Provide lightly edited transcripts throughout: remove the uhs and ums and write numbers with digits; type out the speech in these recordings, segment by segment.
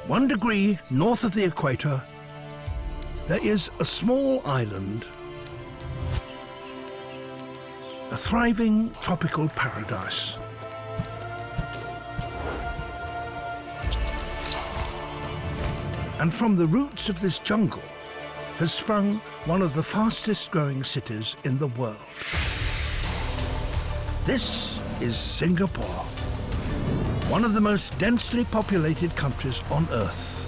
1 degree north of the equator, there is a small island, a thriving tropical paradise. And from the roots of this jungle has sprung one of the fastest growing cities in the world. This is Singapore, one of the most densely populated countries on Earth.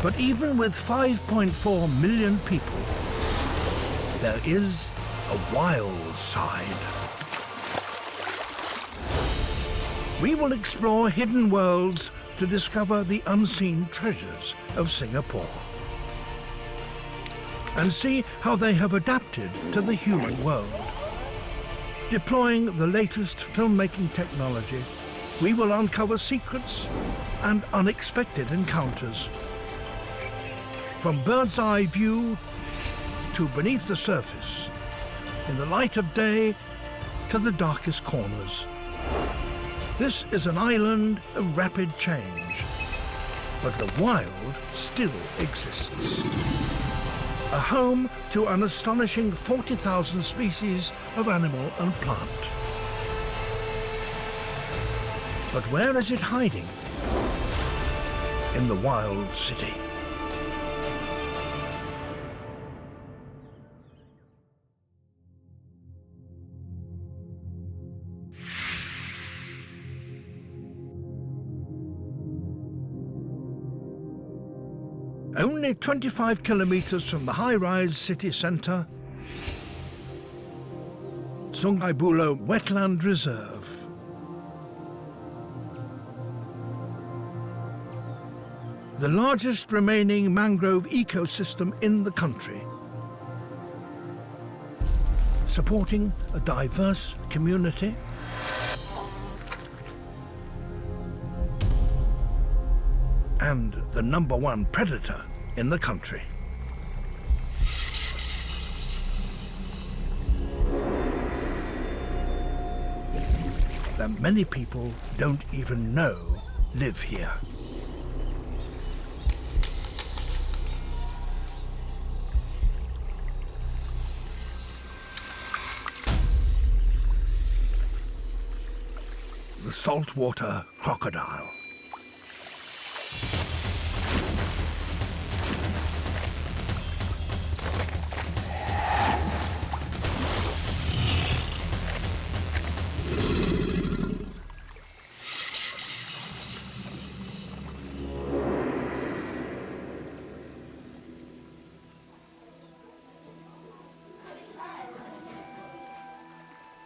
But even with 5.4 million people, there is a wild side. We will explore hidden worlds to discover the unseen treasures of Singapore and see how they have adapted to the human world. Deploying the latest filmmaking technology, we will uncover secrets and unexpected encounters. From bird's eye view to beneath the surface, in the light of day to the darkest corners. This is an island of rapid change, but the wild still exists. A home to an astonishing 40,000 species of animal and plant. But where is it hiding? In the wild city. Only 25 kilometers from the high-rise city centre, Sungai Buloh Wetland Reserve. The largest remaining mangrove ecosystem in the country, supporting a diverse community and the #1 predator in the country. That many people don't even know live here. The saltwater crocodile.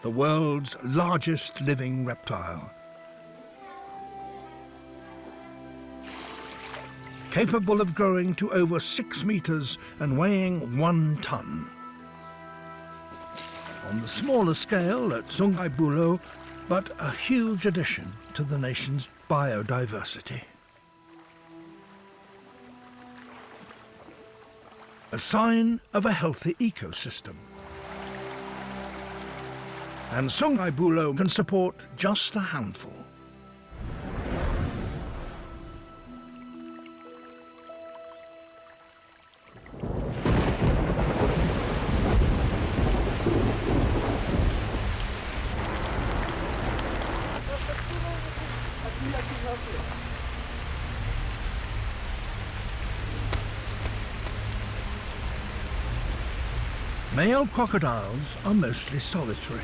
The world's largest living reptile. Capable of growing to over 6 meters and weighing 1 ton. On the smaller scale at Sungai Buloh, but a huge addition to the nation's biodiversity. A sign of a healthy ecosystem. And Sungai Buloh can support just a handful. Male crocodiles are mostly solitary.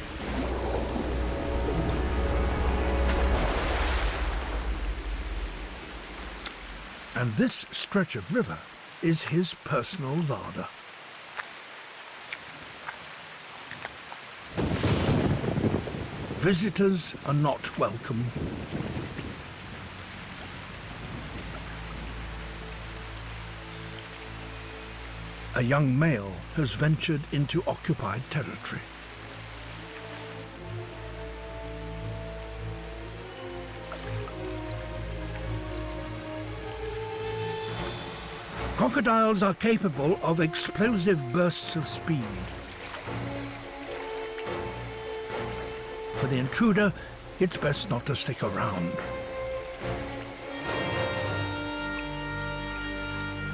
And this stretch of river is his personal larder. Visitors are not welcome. A young male has ventured into occupied territory. Crocodiles are capable of explosive bursts of speed. For the intruder, it's best not to stick around.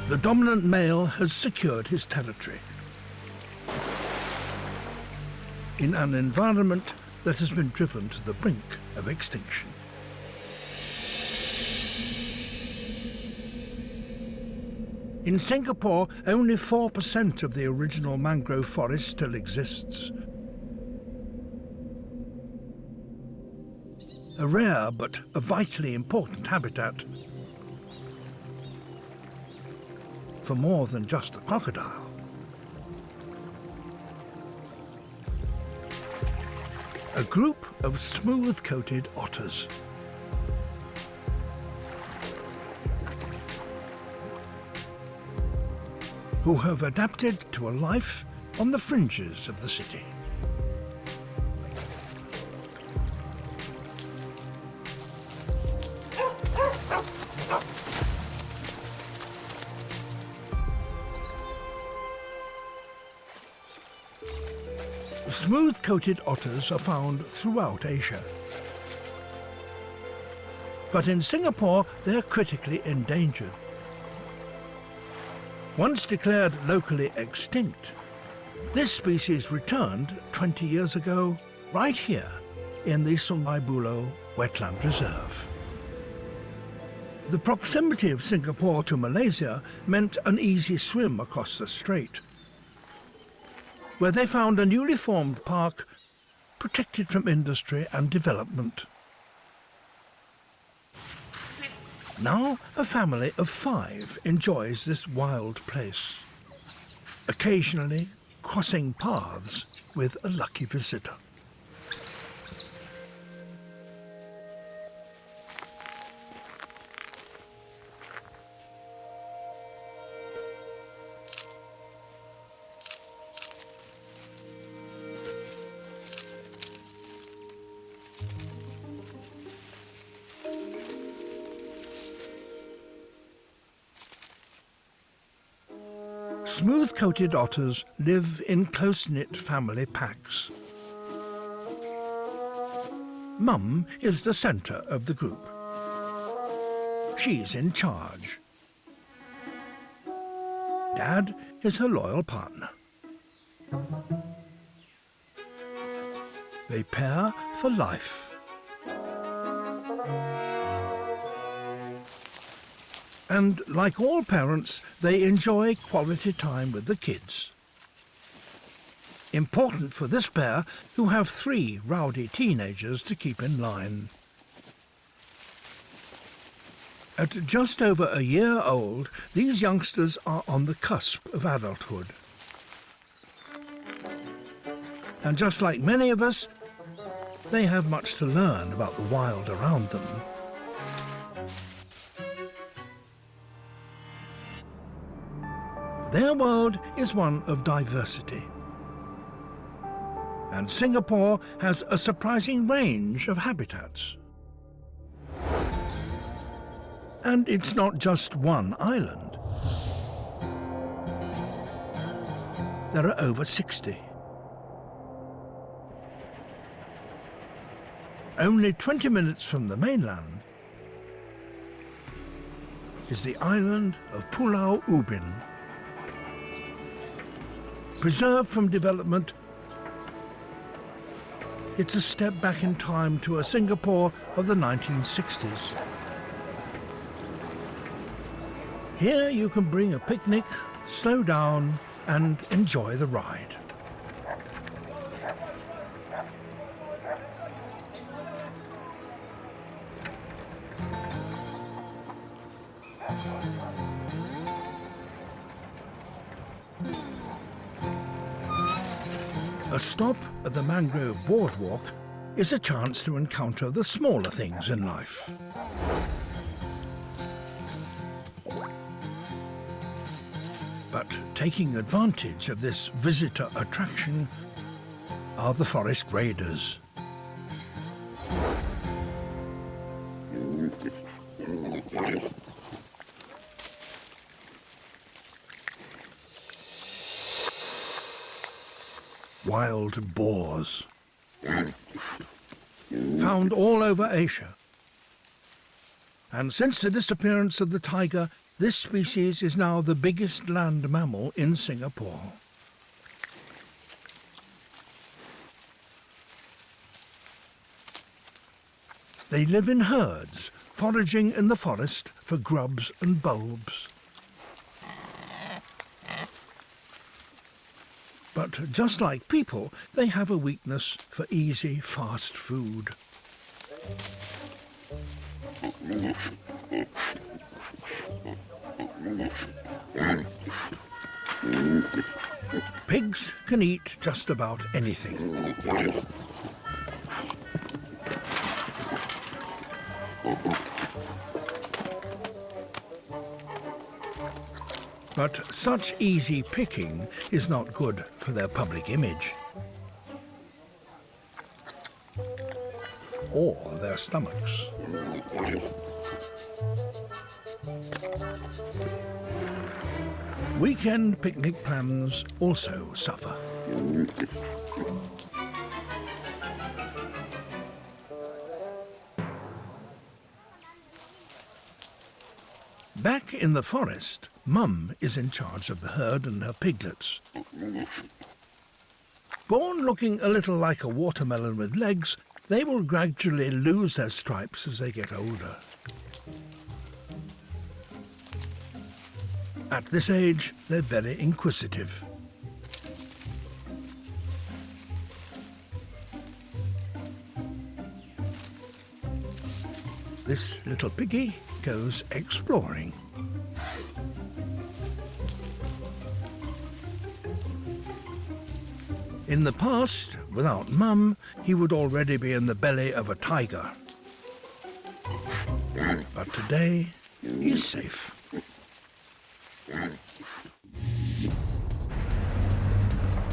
The dominant male has secured his territory in an environment that has been driven to the brink of extinction. In Singapore, only 4% of the original mangrove forest still exists. A rare but a vitally important habitat for more than just the crocodile. A group of smooth-coated otters. Who have adapted to a life on the fringes of the city. Smooth-coated otters are found throughout Asia. But in Singapore, they're critically endangered. Once declared locally extinct, this species returned 20 years ago right here in the Sungai Buloh Wetland Reserve. The proximity of Singapore to Malaysia meant an easy swim across the strait, where they found a newly formed park protected from industry and development. Now a family of 5 enjoys this wild place, occasionally crossing paths with a lucky visitor. Smooth-coated otters live in close-knit family packs. Mum is the centre of the group. She's in charge. Dad is her loyal partner. They pair for life. And like all parents, they enjoy quality time with the kids. Important for this pair, who have 3 rowdy teenagers to keep in line. At just over a year old, these youngsters are on the cusp of adulthood. And just like many of us, they have much to learn about the wild around them. Their world is one of diversity. And Singapore has a surprising range of habitats. And it's not just one island. There are over 60. Only 20 minutes from the mainland is the island of Pulao Ubin. Preserved from development, it's a step back in time to a Singapore of the 1960s. Here you can bring a picnic, slow down, and enjoy the ride. A stop at the mangrove boardwalk is a chance to encounter the smaller things in life. But taking advantage of this visitor attraction are the forest raiders. Wild boars, found all over Asia. And since the disappearance of the tiger, This species is now the biggest land mammal in Singapore. They live in herds, foraging in the forest for grubs and bulbs. But just like people, they have a weakness for easy, fast food. Pigs can eat just about anything. But such easy picking is not good for their public image or their stomachs. Weekend picnic plans also suffer. Back in the forest, Mum is in charge of the herd and her piglets. Born looking a little like a watermelon with legs, they will gradually lose their stripes as they get older. At this age, they're very inquisitive. This little piggy goes exploring. In the past, without Mum, he would already be in the belly of a tiger. But today, he's safe.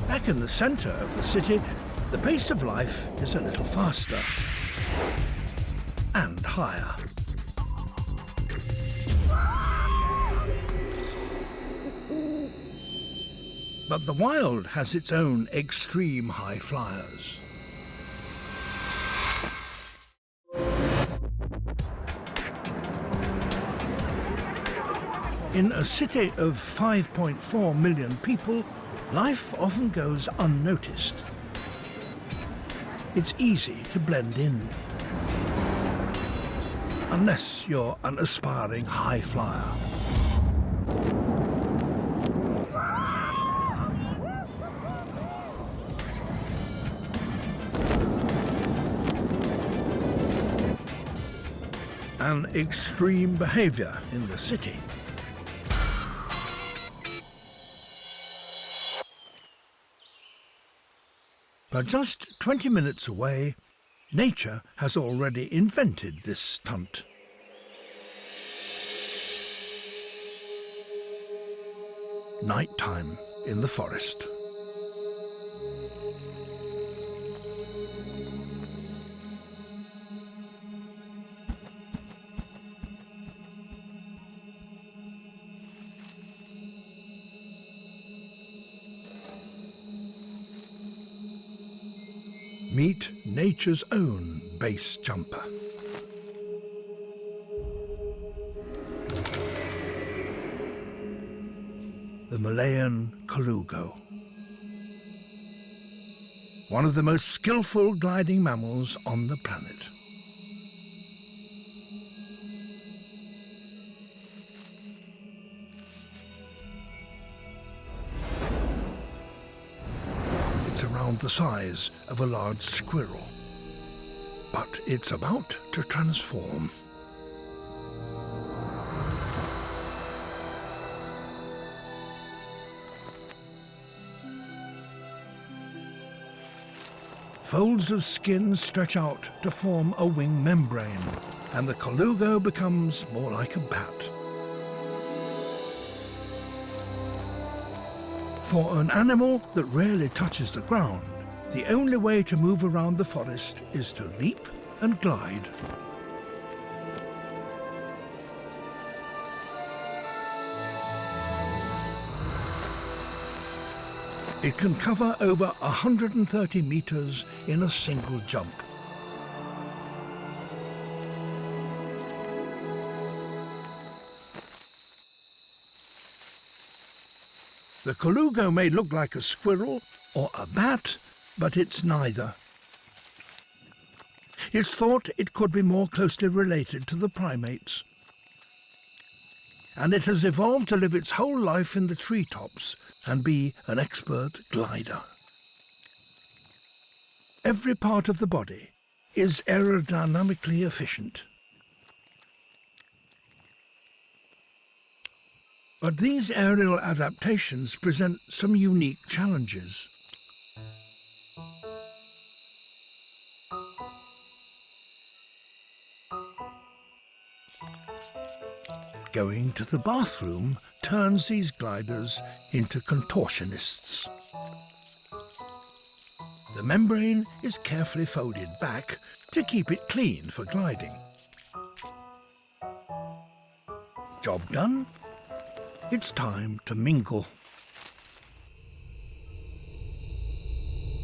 Back in the centre of the city, the pace of life is a little faster and higher. But the wild has its own extreme high flyers. In a city of 5.4 million people, life often goes unnoticed. It's easy to blend in. Unless you're an aspiring high flyer. An extreme behaviour in the city. But just 20 minutes away, nature has already invented this stunt. Nighttime in the forest. Meet nature's own base jumper. The Malayan colugo. One of the most skillful gliding mammals on the planet. It's around the size of a large squirrel, but it's about to transform. Folds of skin stretch out to form a wing membrane, and the colugo becomes more like a bat. For an animal that rarely touches the ground, the only way to move around the forest is to leap and glide. It can cover over 130 meters in a single jump. The colugo may look like a squirrel or a bat, but it's neither. It's thought it could be more closely related to the primates. And it has evolved to live its whole life in the treetops and be an expert glider. Every part of the body is aerodynamically efficient. But these aerial adaptations present some unique challenges. Going to the bathroom turns these gliders into contortionists. The membrane is carefully folded back to keep it clean for gliding. Job done. It's time to mingle.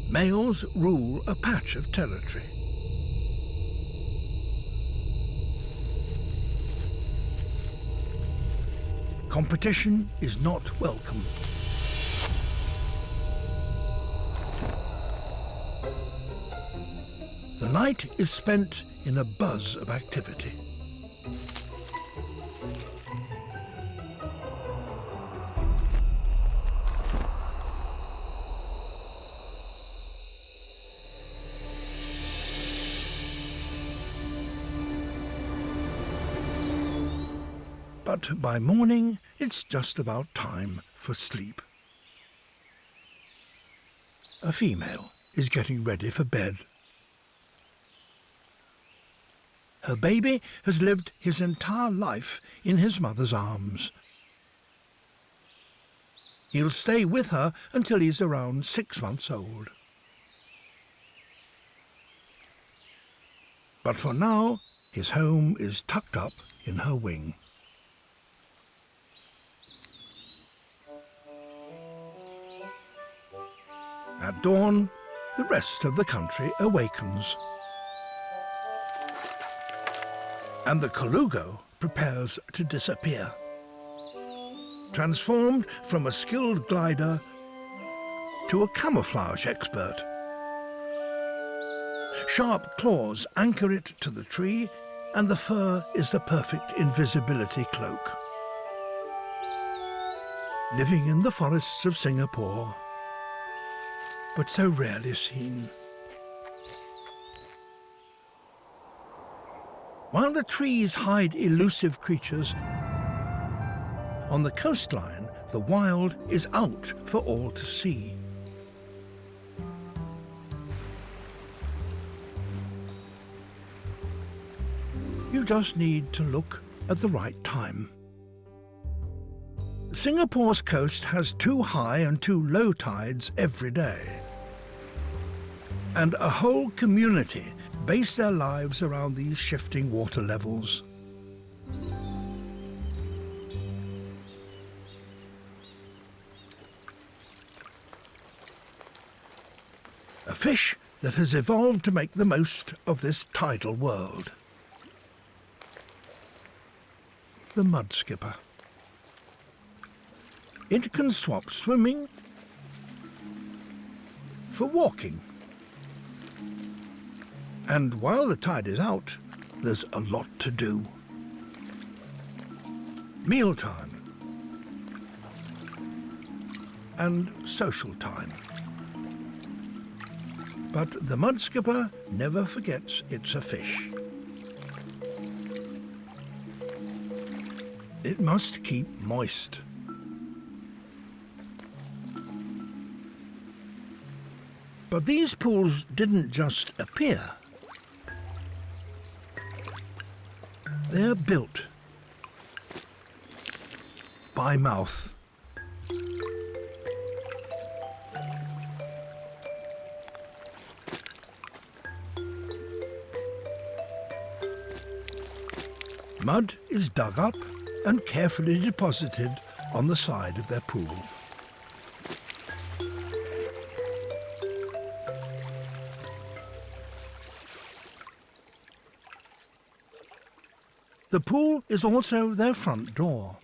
Males rule a patch of territory. Competition is not welcome. The night is spent in a buzz of activity. But by morning, it's just about time for sleep. A female is getting ready for bed. Her baby has lived his entire life in his mother's arms. He'll stay with her until he's around 6 months old. But for now, his home is tucked up in her wing. At dawn, the rest of the country awakens. And the colugo prepares to disappear. Transformed from a skilled glider to a camouflage expert. Sharp claws anchor it to the tree, and the fur is the perfect invisibility cloak. Living in the forests of Singapore, but so rarely seen. While the trees hide elusive creatures, on the coastline, the wild is out for all to see. You just need to look at the right time. Singapore's coast has 2 high and 2 low tides every day. And a whole community base their lives around these shifting water levels. A fish that has evolved to make the most of this tidal world. The mud skipper. It can swap swimming for walking. And while the tide is out, there's a lot to do. Mealtime and social time. But the mud skipper never forgets it's a fish. It must keep moist. But these pools didn't just appear. They're built by mouth. Mud is dug up and carefully deposited on the side of their pool. The pool is also their front door.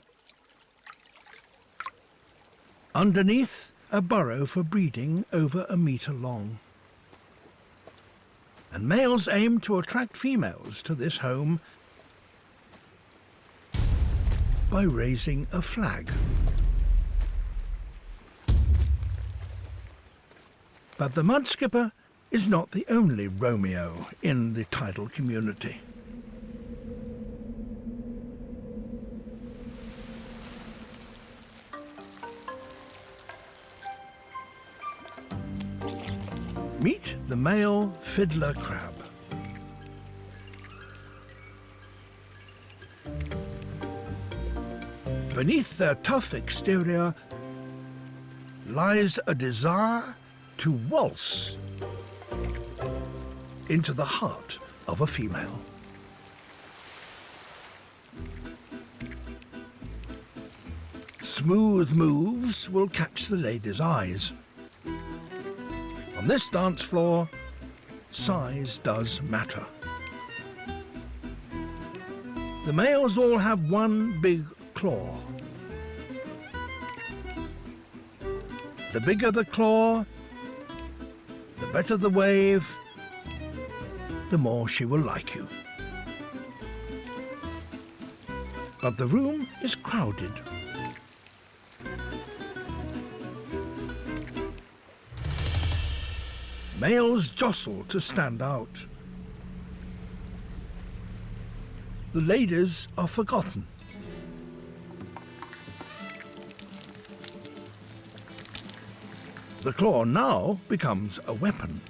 Underneath, a burrow for breeding over 1 metre long. And males aim to attract females to this home by raising a flag. But the mudskipper is not the only Romeo in the tidal community. Meet the male fiddler crab. Beneath their tough exterior lies a desire to waltz into the heart of a female. Smooth moves will catch the lady's eyes. On this dance floor, size does matter. The males all have one big claw. The bigger the claw, the better the wave, the more she will like you. But the room is crowded. Males jostle to stand out. The ladies are forgotten. The claw now becomes a weapon.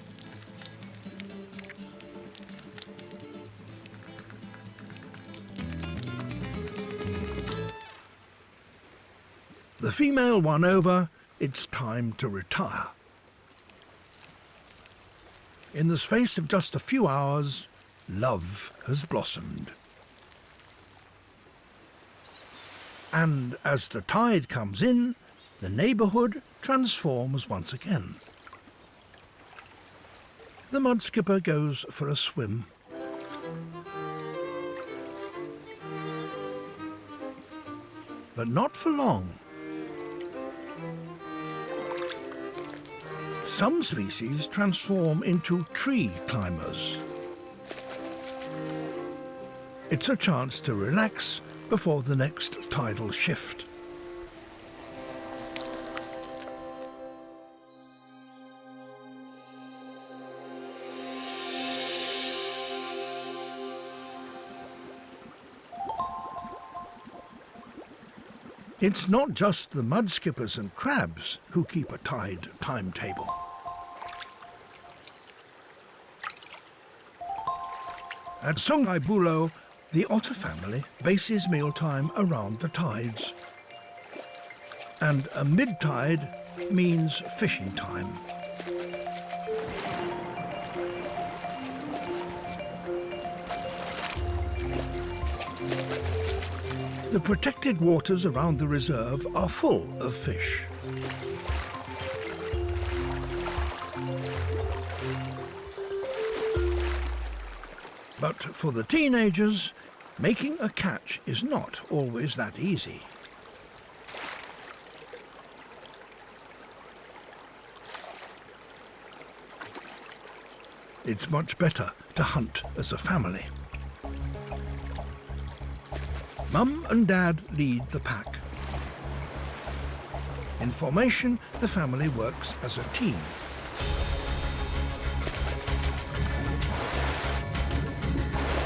The female won over, it's time to retire. In the space of just a few hours, love has blossomed. And as the tide comes in, the neighbourhood transforms once again. The mudskipper goes for a swim. But not for long. Some species transform into tree climbers. It's a chance to relax before the next tidal shift. It's not just the mudskippers and crabs who keep a tide timetable. At Sungai Buloh, the otter family bases mealtime around the tides. And a mid-tide means fishing time. The protected waters around the reserve are full of fish. But for the teenagers, making a catch is not always that easy. It's much better to hunt as a family. Mum and Dad lead the pack. In formation, the family works as a team.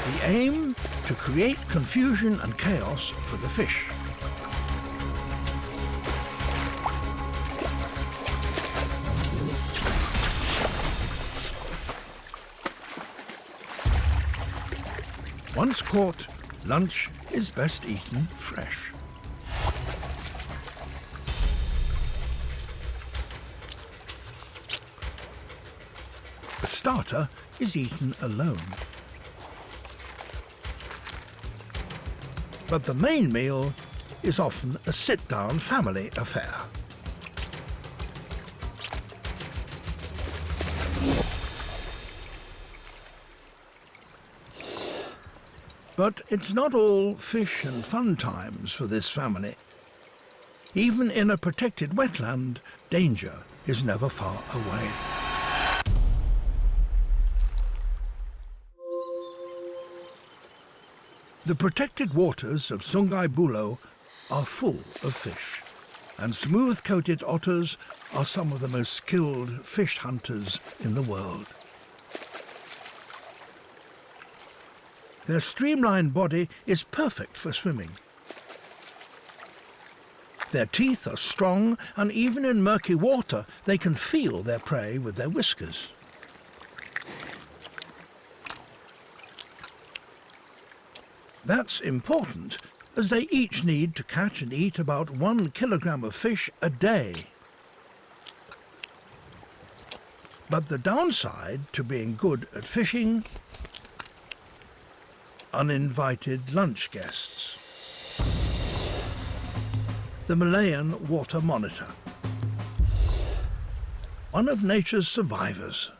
The aim? To create confusion and chaos for the fish. Once caught, lunch is best eaten fresh. The starter is eaten alone. But the main meal is often a sit-down family affair. But it's not all fish and fun times for this family. Even in a protected wetland, danger is never far away. The protected waters of Sungai Buloh are full of fish, and smooth-coated otters are some of the most skilled fish hunters in the world. Their streamlined body is perfect for swimming. Their teeth are strong, and even in murky water they can feel their prey with their whiskers. That's important, as they each need to catch and eat about 1 kilogram of fish a day. But the downside to being good at fishing: uninvited lunch guests. The Malayan water monitor, one of nature's survivors.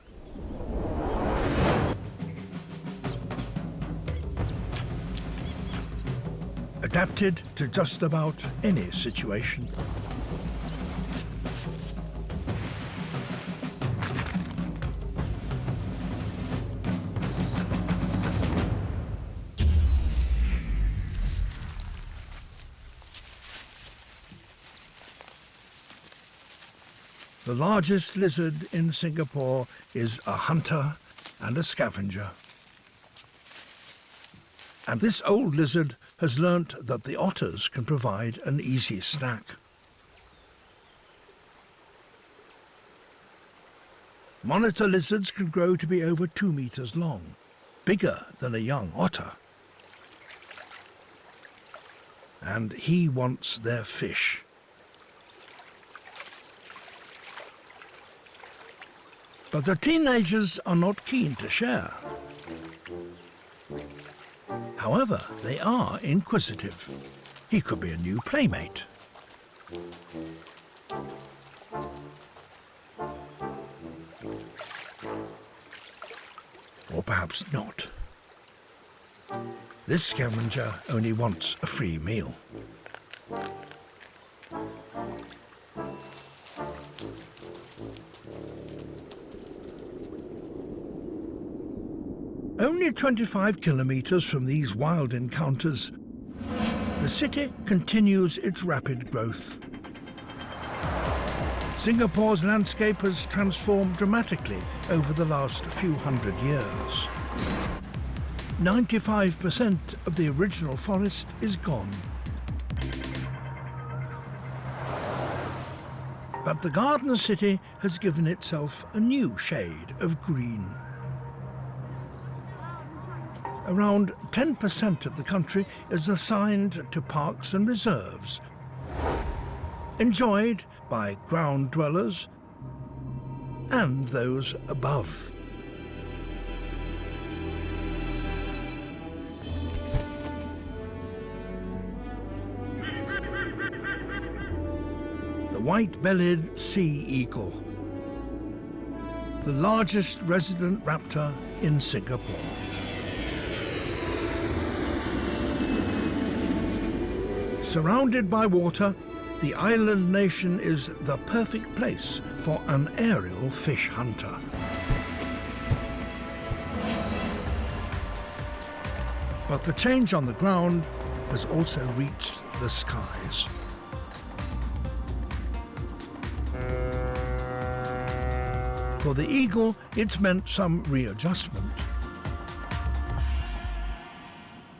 Adapted to just about any situation. The largest lizard in Singapore is a hunter and a scavenger. And this old lizard has learnt that the otters can provide an easy snack. Monitor lizards can grow to be over 2 meters long, bigger than a young otter. And he wants their fish. But the teenagers are not keen to share. However, they are inquisitive. He could be a new playmate. Or perhaps not. This scavenger only wants a free meal. Only 25 kilometers from these wild encounters, the city continues its rapid growth. Singapore's landscape has transformed dramatically over the last few hundred years. 95% of the original forest is gone. But the Garden City has given itself a new shade of green. Around 10% of the country is assigned to parks and reserves, enjoyed by ground dwellers and those above. The white-bellied sea eagle, the largest resident raptor in Singapore. Surrounded by water, the island nation is the perfect place for an aerial fish hunter. But the change on the ground has also reached the skies. For the eagle, it's meant some readjustment.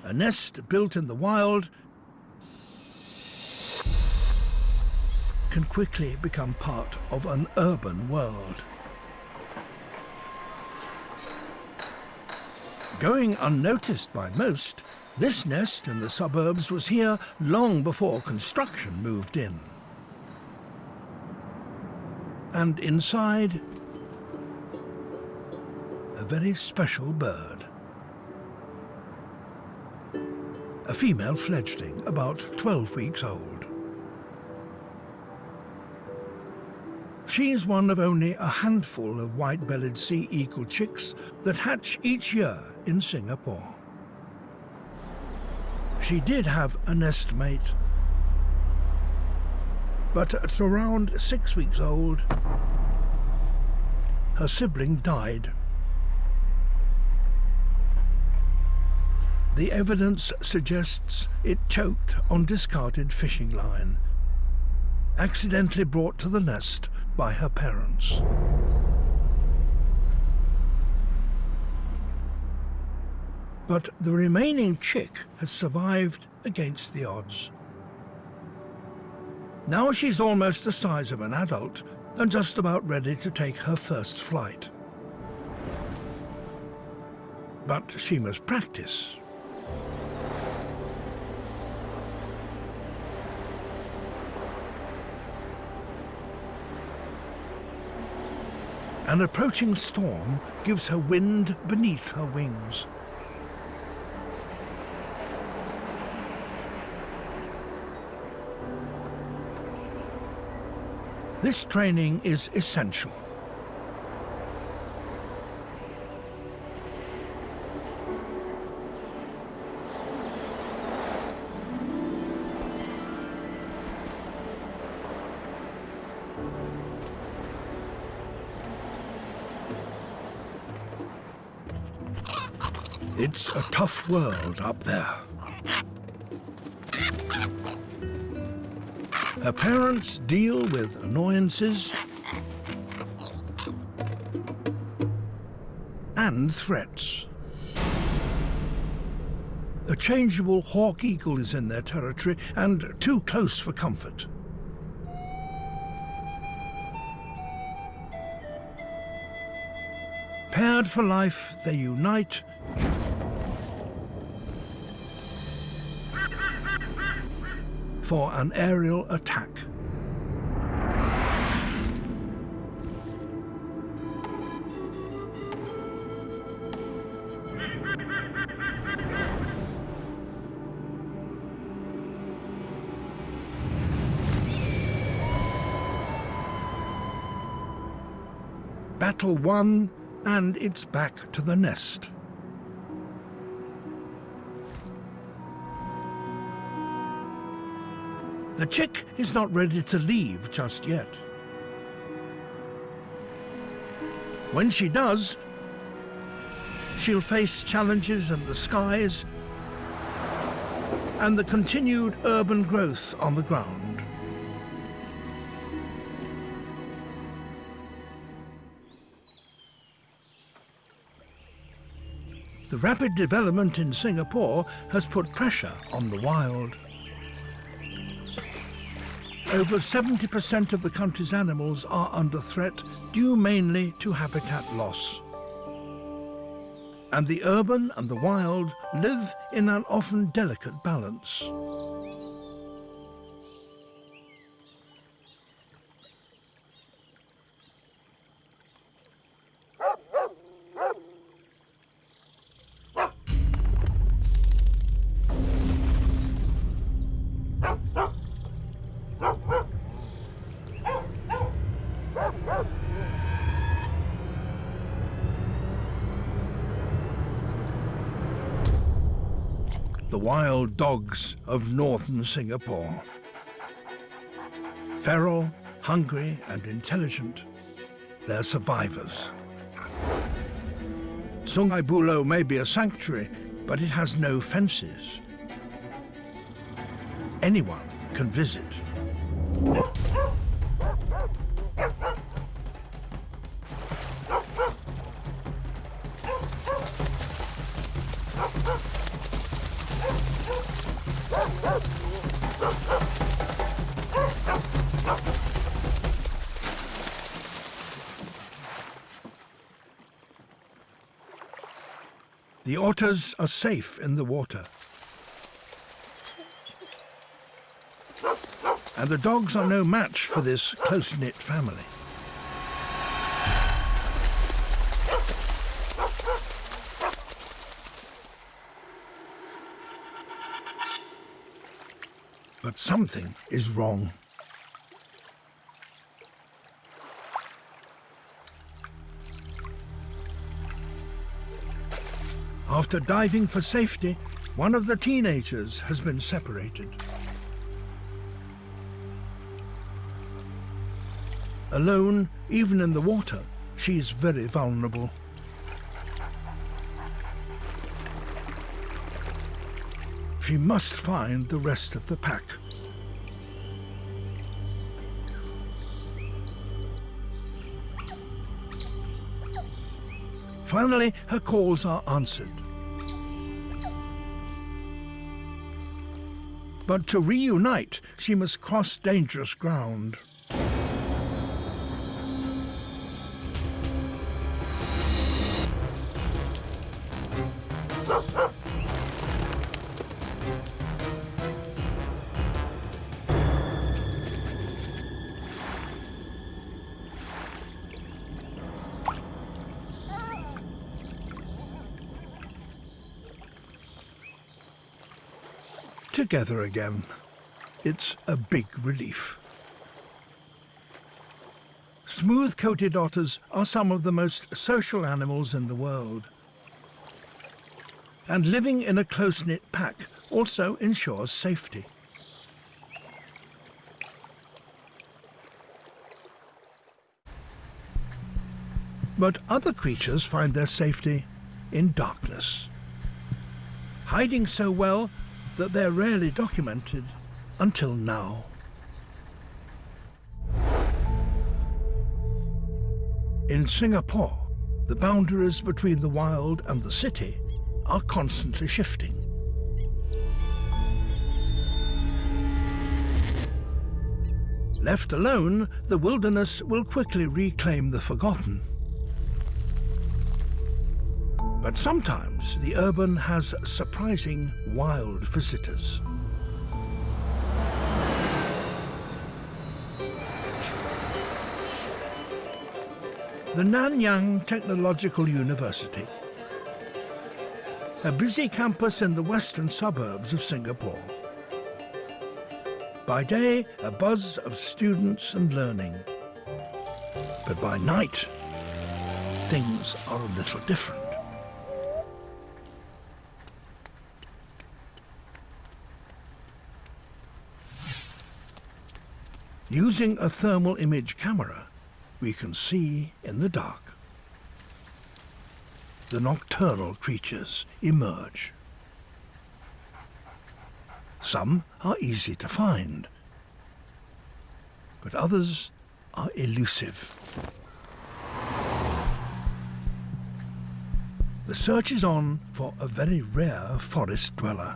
A nest built in the wild can quickly become part of an urban world. Going unnoticed by most, this nest in the suburbs was here long before construction moved in. And inside, a very special bird. A female fledgling, about 12 weeks old. She is one of only a handful of white-bellied sea eagle chicks that hatch each year in Singapore. She did have a nest mate, But at around 6 weeks old, her sibling died. The evidence suggests it choked on discarded fishing line, accidentally brought to the nest by her parents. But the remaining chick has survived against the odds. Now she's almost the size of an adult and just about ready to take her first flight. But she must practice. An approaching storm gives her wind beneath her wings. This training is essential. It's a tough world up there. Her parents deal with annoyances and threats. A changeable hawk eagle is in their territory and too close for comfort. Paired for life, they unite for an aerial attack. Battle won, and it's back to the nest. The chick is not ready to leave just yet. When she does, she'll face challenges in the skies and the continued urban growth on the ground. The rapid development in Singapore has put pressure on the wild. Over 70% of the country's animals are under threat, due mainly to habitat loss. And the urban and the wild live in an often delicate balance. The wild dogs of northern Singapore. Feral, hungry and intelligent, they're survivors. Sungai Buloh may be a sanctuary, but it has no fences. Anyone can visit. The otters are safe in the water. And the dogs are no match for this close-knit family. But something is wrong. After diving for safety, one of the teenagers has been separated. Alone, even in the water, she's very vulnerable. She must find the rest of the pack. Finally, her calls are answered. But to reunite, she must cross dangerous ground. Together again. It's a big relief. Smooth-coated otters are some of the most social animals in the world. And living in a close-knit pack also ensures safety. But other creatures find their safety in darkness, hiding so well that they're rarely documented until now. In Singapore, the boundaries between the wild and the city are constantly shifting. Left alone, the wilderness will quickly reclaim the forgotten. But sometimes the urban has surprising wild visitors. The Nanyang Technological University, a busy campus in the western suburbs of Singapore. By day, a buzz of students and learning. But by night, things are a little different. Using a thermal image camera, we can see in the dark. The nocturnal creatures emerge. Some are easy to find, but others are elusive. The search is on for a very rare forest dweller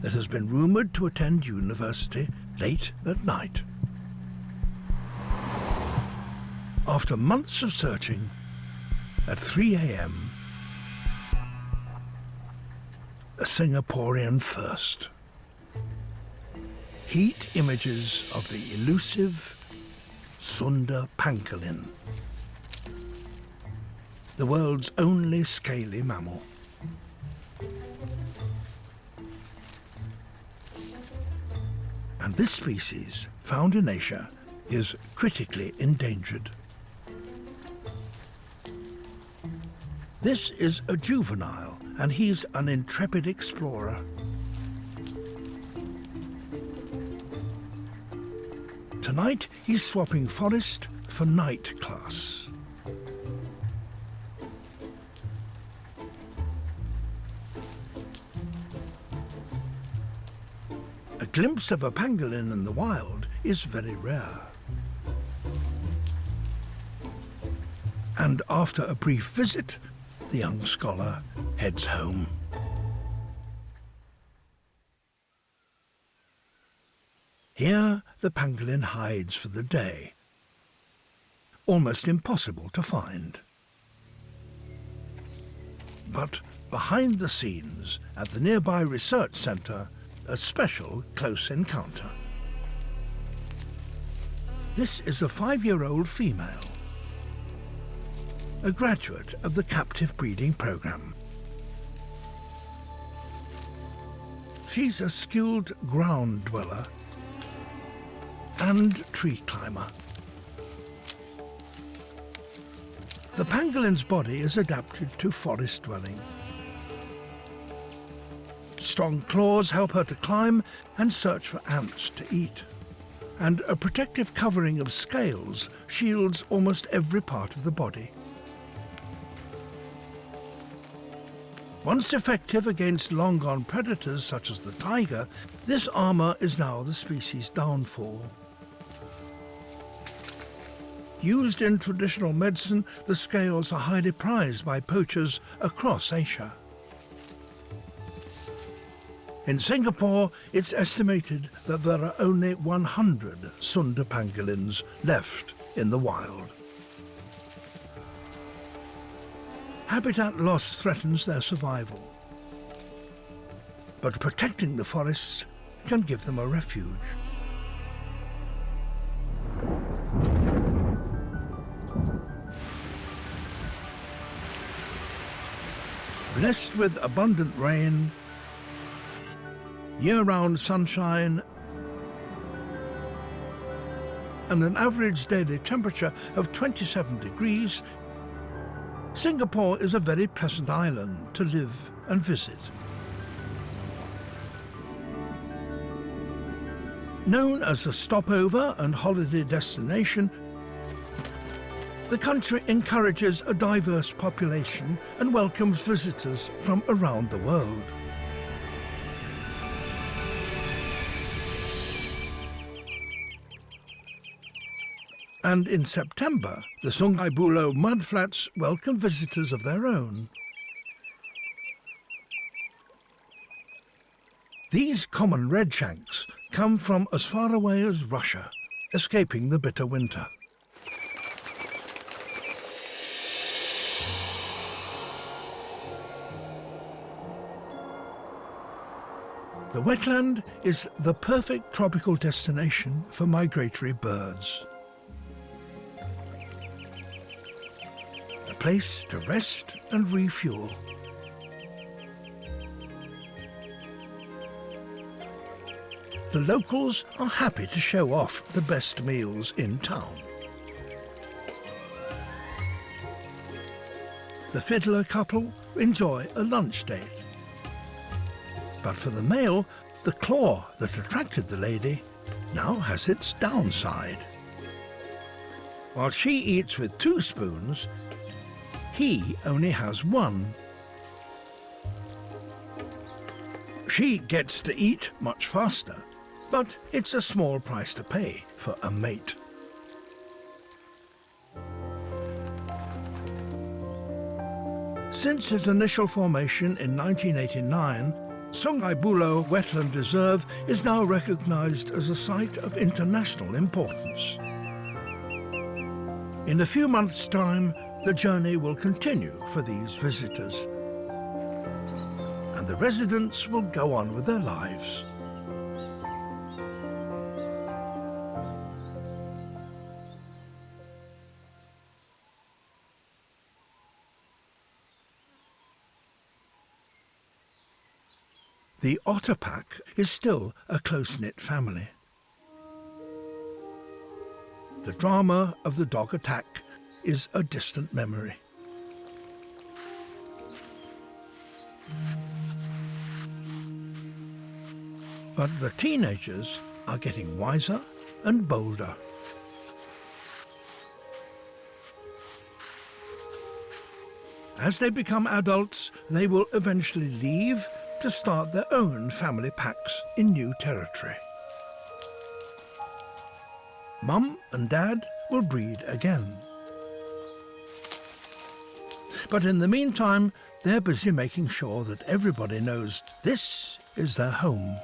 that has been rumoured to attend university late at night. After months of searching, at 3 a.m, a Singaporean first. Heat images of the elusive Sunda pangolin, the world's only scaly mammal. And this species, found in Asia, is critically endangered. This is a juvenile, and he's an intrepid explorer. Tonight, he's swapping forest for night class. A glimpse of a pangolin in the wild is very rare. And after a brief visit, the young scholar heads home. Here, the pangolin hides for the day. Almost impossible to find. But behind the scenes, at the nearby research centre, a special close encounter. This is a 5-year-old female, a graduate of the captive breeding program. She's a skilled ground dweller and tree climber. The pangolin's body is adapted to forest dwelling. Strong claws help her to climb and search for ants to eat. and a protective covering of scales shields almost every part of the body. Once effective against long-gone predators such as the tiger, this armour is now the species' downfall. Used in traditional medicine, the scales are highly prized by poachers across Asia. In Singapore, it's estimated that there are only 100 Sunda pangolins left in the wild. Habitat loss threatens their survival, but protecting the forests can give them a refuge. Blessed with abundant rain, year-round sunshine, and an average daily temperature of 27 degrees, Singapore is a very pleasant island to live and visit. Known as a stopover and holiday destination, the country encourages a diverse population and welcomes visitors from around the world. And in September, the Sungai Buloh mudflats welcome visitors of their own. These common redshanks come from as far away as Russia, escaping the bitter winter. The wetland is the perfect tropical destination for migratory birds. A place to rest and refuel. The locals are happy to show off the best meals in town. The fiddler couple enjoy a lunch date. But for the male, the claw that attracted the lady now has its downside. While she eats with 2 spoons, he only has 1. She gets to eat much faster, but it's a small price to pay for a mate. Since its initial formation in 1989, Sungai Buloh Wetland Reserve is now recognized as a site of international importance. In a few months' time, the journey will continue for these visitors, and the residents will go on with their lives. The otter pack is still a close-knit family. The drama of the dog attack is a distant memory. But the teenagers are getting wiser and bolder. As they become adults, they will eventually leave to start their own family packs in new territory. Mum and Dad will breed again. But in the meantime, they're busy making sure that everybody knows this is their home.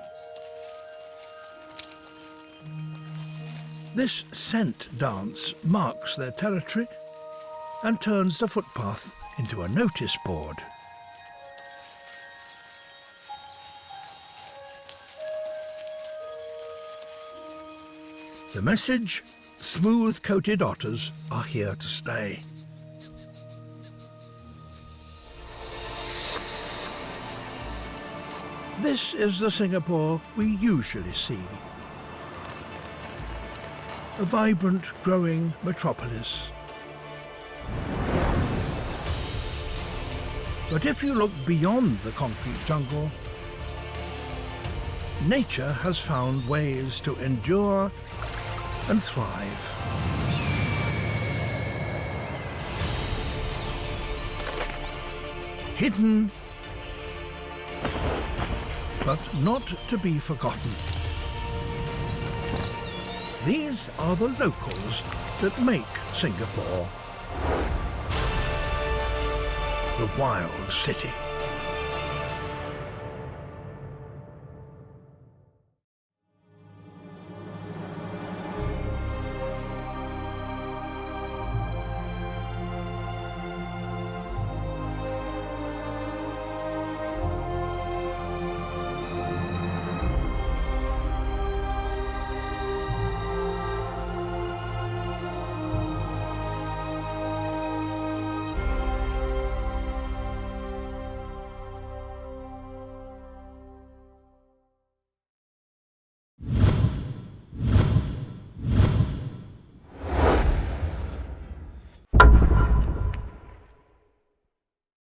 This scent dance marks their territory and turns the footpath into a notice board. The message: smooth-coated otters are here to stay. This is the Singapore we usually see. A vibrant, growing metropolis. But if you look beyond the concrete jungle, nature has found ways to endure and thrive. Hidden, but not to be forgotten. These are the locals that make Singapore the wild city.